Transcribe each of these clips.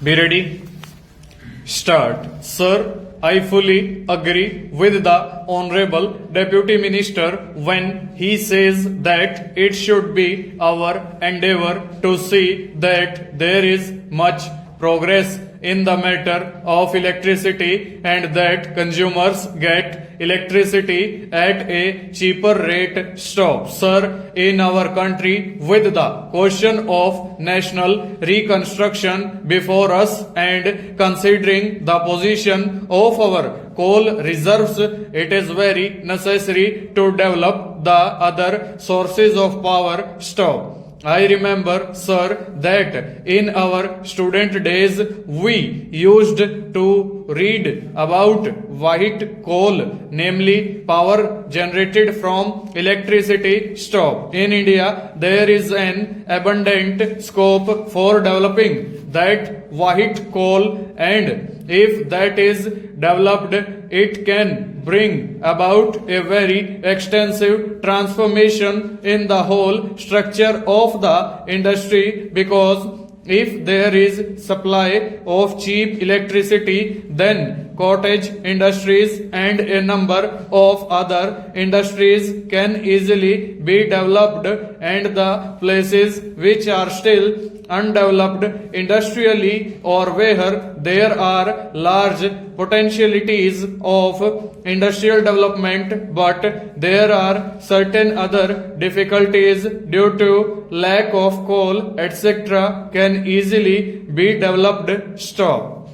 Be ready. Start. Sir, I fully agree with the Honorable Deputy Minister when he says that it should be our endeavor to see that there is much progress in the matter of electricity and that consumers get electricity at a cheaper rate. Stop. Sir, in our country, with the question of national reconstruction before us and considering the position of our coal reserves, it is very necessary to develop the other sources of power. Stop. I remember, sir, that in our student days we used to read about white coal, namely power generated from electricity. Stop. In India, there is an abundant scope for developing that white coal, and if that is developed, it can bring about a very extensive transformation in the whole structure of the industry, because if there is supply of cheap electricity, then cottage industries and a number of other industries can easily be developed, and the places which are still undeveloped industrially or where there are large potentialities of industrial development but there are certain other difficulties due to lack of coal, etc., can easily be developed. Stop.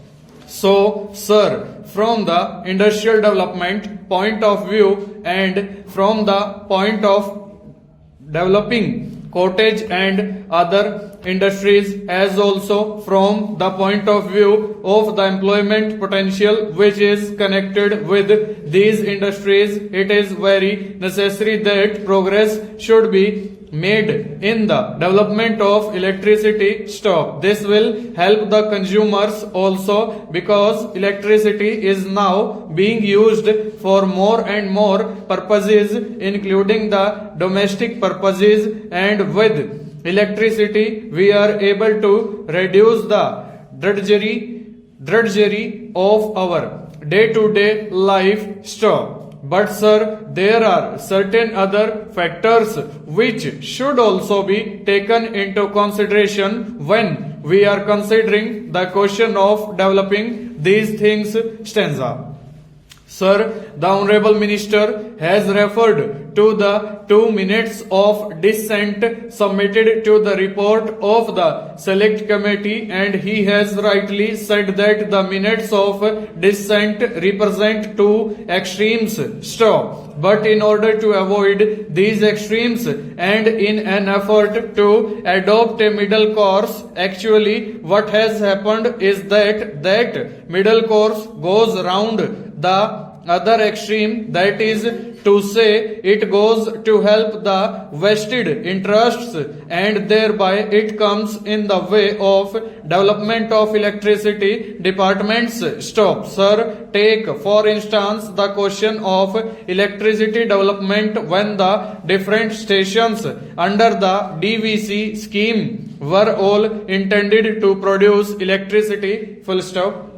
So, sir, from the industrial development point of view and from the point of developing cottage and other industries, as also from the point of view of the employment potential which is connected with these industries, it is very necessary that progress should be made in the development of electricity. Stop. This will help the consumers also, because electricity is now being used for more and more purposes, including the domestic purposes, and with electricity we are able to reduce the drudgery of our day-to-day life. Stop. But sir, there are certain other factors which should also be taken into consideration when we are considering the question of developing these things. Stanza. Sir, the Honorable Minister has referred to the 2 minutes of dissent submitted to the report of the Select Committee, and he has rightly said that the minutes of dissent represent two extremes. Stop. But in order to avoid these extremes and in an effort to adopt a middle course, actually what has happened is that middle course goes round the other extreme, that is to say, it goes to help the vested interests and thereby it comes in the way of development of electricity departments. Stop. Sir, take for instance the question of electricity development when the different stations under the DVC scheme were all intended to produce electricity. Full stop.